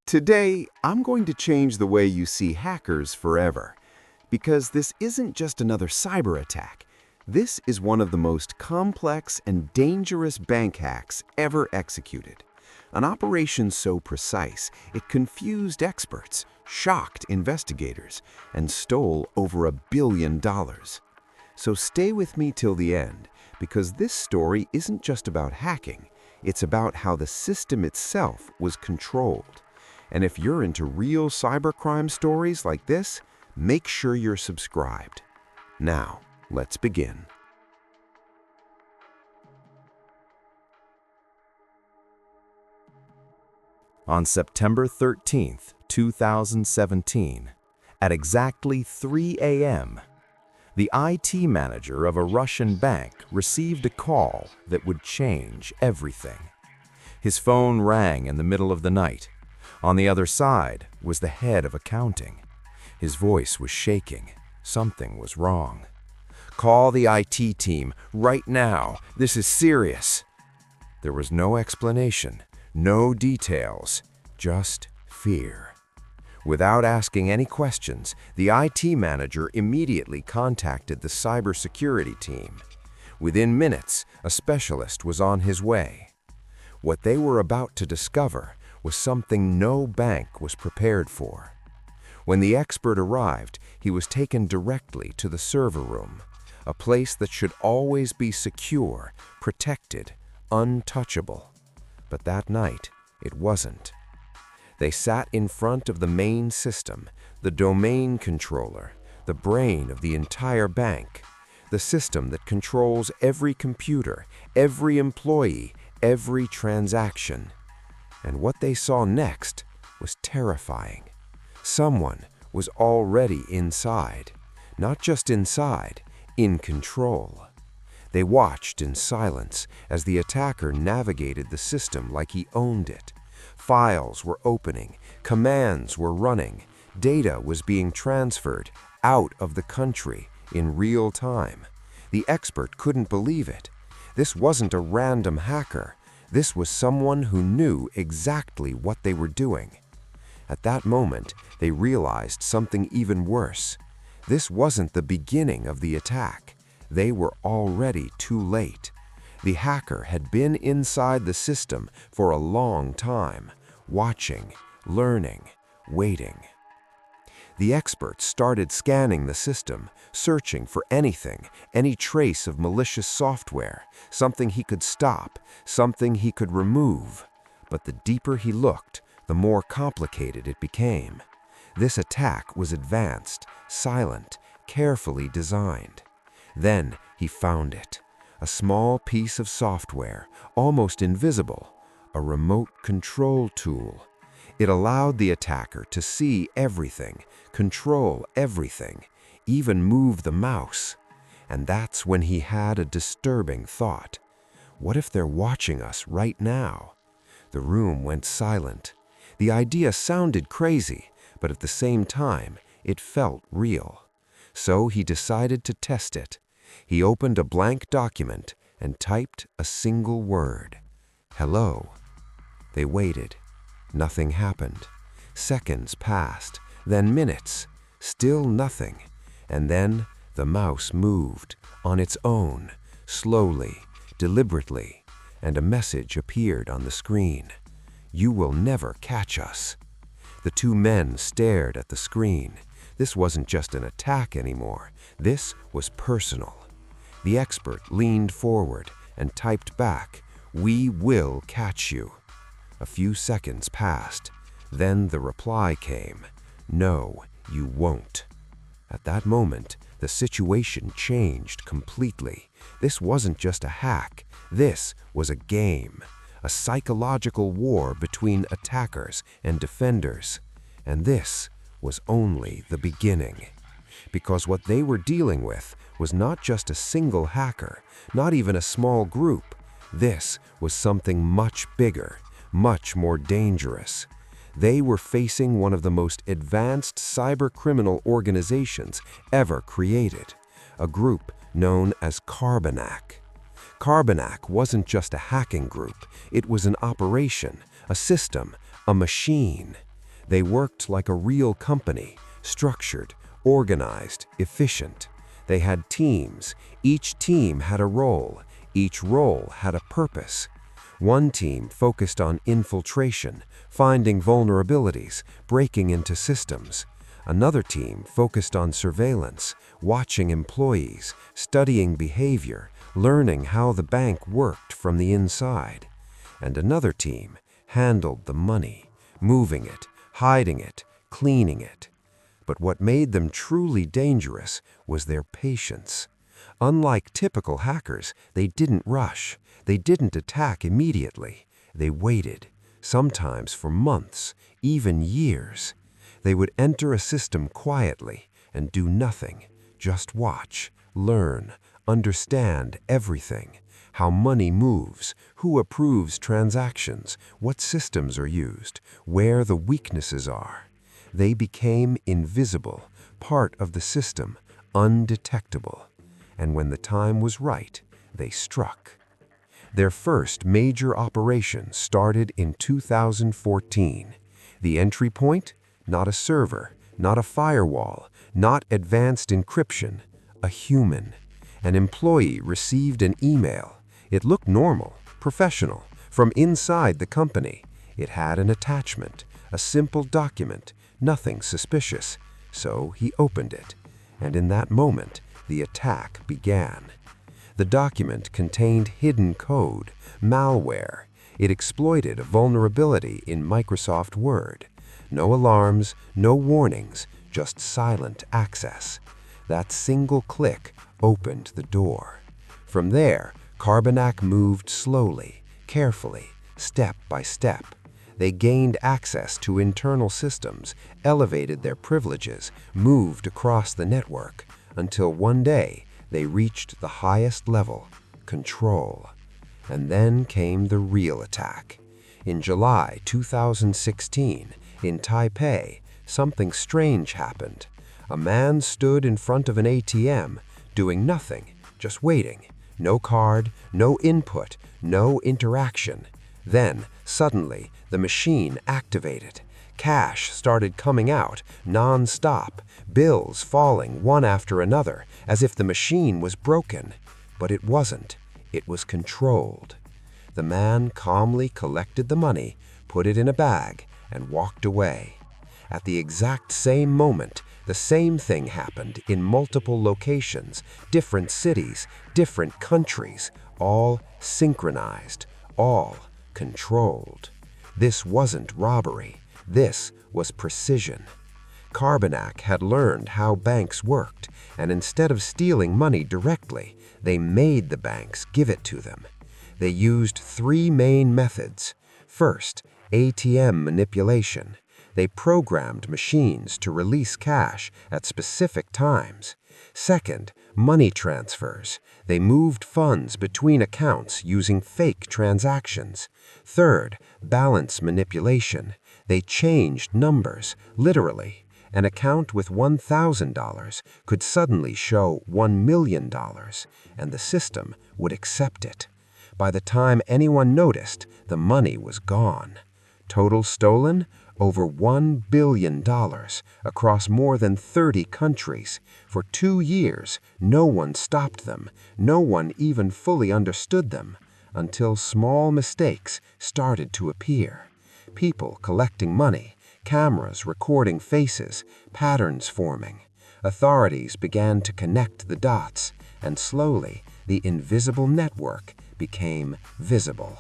Today, I'm going to change the way you see hackers forever. Because this isn't just another cyber attack. This is one of the most complex and dangerous bank hacks ever executed. An operation so precise, it confused experts, shocked investigators, and stole over $1 billion. So stay with me till the end, because this story isn't just about hacking. It's about how the system itself was controlled. And if you're into real cybercrime stories like this, make sure you're subscribed. Now, let's begin. On September 13, 2017, at exactly 3 a.m., the IT manager of a Russian bank received a call that would change everything. His phone rang in the middle of the night. On the other side was the head of accounting. His voice was shaking. Something was wrong. "Call the IT team right now. This is serious." There was no explanation, no details, just fear. Without asking any questions, the IT manager immediately contacted the cybersecurity team. Within minutes, a specialist was on his way. What they were about to discover was something no bank was prepared for. When the expert arrived, he was taken directly to the server room, a place that should always be secure, protected, untouchable. But that night, it wasn't. They sat in front of the main system, the domain controller, the brain of the entire bank, the system that controls every computer, every employee, every transaction. And what they saw next was terrifying. Someone was already inside. Not just inside, in control. They watched in silence as the attacker navigated the system like he owned it. Files were opening, commands were running, data was being transferred out of the country in real time. The expert couldn't believe it. This wasn't a random hacker. This was someone who knew exactly what they were doing. At that moment, they realized something even worse. This wasn't the beginning of the attack. They were already too late. The hacker had been inside the system for a long time, watching, learning, waiting. The experts started scanning the system, searching for anything, any trace of malicious software, something he could stop, something he could remove. But the deeper he looked, the more complicated it became. This attack was advanced, silent, carefully designed. Then he found it. A small piece of software, almost invisible, a remote control tool. It allowed the attacker to see everything, control everything, even move the mouse. And that's when he had a disturbing thought. What if they're watching us right now? The room went silent. The idea sounded crazy, but at the same time, it felt real. So he decided to test it. He opened a blank document and typed a single word. "Hello." They waited. Nothing happened. Seconds passed, then minutes. Still nothing. And then the mouse moved on its own, slowly, deliberately, and a message appeared on the screen. "You will never catch us." The two men stared at the screen. This wasn't just an attack anymore. This was personal. The expert leaned forward and typed back, "We will catch you." A few seconds passed. Then the reply came, "No, you won't." At that moment, the situation changed completely. This wasn't just a hack. This was a game, a psychological war between attackers and defenders. And this was only the beginning. Because what they were dealing with was not just a single hacker, not even a small group. This was something much bigger, much more dangerous. They were facing one of the most advanced cybercriminal organizations ever created, a group known as Carbanak. Carbanak wasn't just a hacking group, it was an operation, a system, a machine. They worked like a real company, structured, organized, efficient. They had teams. Each team had a role. Each role had a purpose. One team focused on infiltration, finding vulnerabilities, breaking into systems. Another team focused on surveillance, watching employees, studying behavior, learning how the bank worked from the inside. And another team handled the money, moving it, hiding it, cleaning it. But what made them truly dangerous was their patience. Unlike typical hackers, they didn't rush. They didn't attack immediately. They waited, sometimes for months, even years. They would enter a system quietly and do nothing. Just watch, learn, understand everything. How money moves, who approves transactions, what systems are used, where the weaknesses are. They became invisible, part of the system, undetectable. And when the time was right, they struck. Their first major operation started in 2014. The entry point? Not a server, not a firewall, not advanced encryption, a human. An employee received an email. It looked normal, professional, from inside the company. It had an attachment, a simple document, nothing suspicious. So he opened it, and in that moment, the attack began. The document contained hidden code, malware. It exploited a vulnerability in Microsoft Word. No alarms, no warnings, just silent access. That single click opened the door. From there, Carbanak moved slowly, carefully, step by step. They gained access to internal systems, elevated their privileges, moved across the network, until one day they reached the highest level, control. And then came the real attack. In July 2016, in Taipei, something strange happened. A man stood in front of an ATM, doing nothing, just waiting. No card, no input, no interaction. Then, suddenly, the machine activated. Cash started coming out, non-stop, bills falling one after another, as if the machine was broken. But it wasn't. It was controlled. The man calmly collected the money, put it in a bag, and walked away. At the exact same moment, the same thing happened in multiple locations, different cities, different countries, all synchronized, all controlled. This wasn't robbery. This was precision. Carbanak had learned how banks worked, and instead of stealing money directly, they made the banks give it to them. They used three main methods. First, ATM manipulation. They programmed machines to release cash at specific times. Second, money transfers. They moved funds between accounts using fake transactions. Third, balance manipulation. They changed numbers, literally. An account with $1,000 could suddenly show $1 million, and the system would accept it. By the time anyone noticed, the money was gone. Total stolen? Over $1 billion across more than 30 countries. For 2 years, no one stopped them. No one even fully understood them, until small mistakes started to appear. People collecting money, cameras recording faces, patterns forming. Authorities began to connect the dots, and slowly, the invisible network became visible.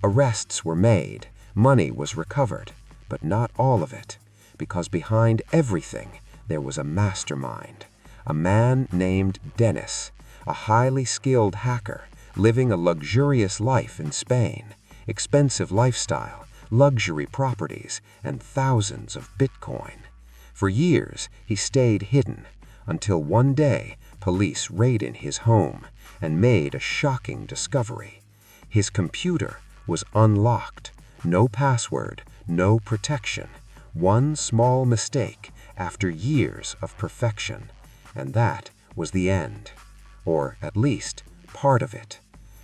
Arrests were made, money was recovered. But not all of it, because behind everything there was a mastermind, a man named Dennis, a highly skilled hacker living a luxurious life in Spain, expensive lifestyle, luxury properties, and thousands of Bitcoin. For years he stayed hidden, until one day police raided his home and made a shocking discovery. His computer was unlocked, no password, no protection, one small mistake after years of perfection, and that was the end, or at least part of it.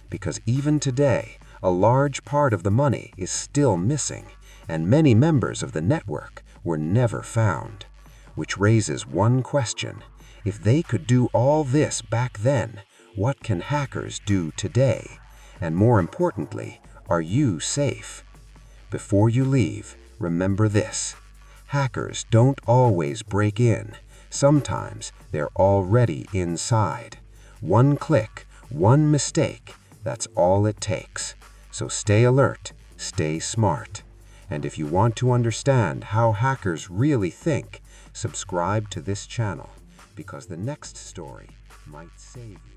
Because even today, a large part of the money is still missing, and many members of the network were never found. Which raises one question: if they could do all this back then, what can hackers do today? And more importantly, are you safe? Before you leave, remember this: hackers don't always break in. Sometimes they're already inside. One click, one mistake, that's all it takes. So stay alert, stay smart. And if you want to understand how hackers really think, subscribe to this channel, because the next story might save you.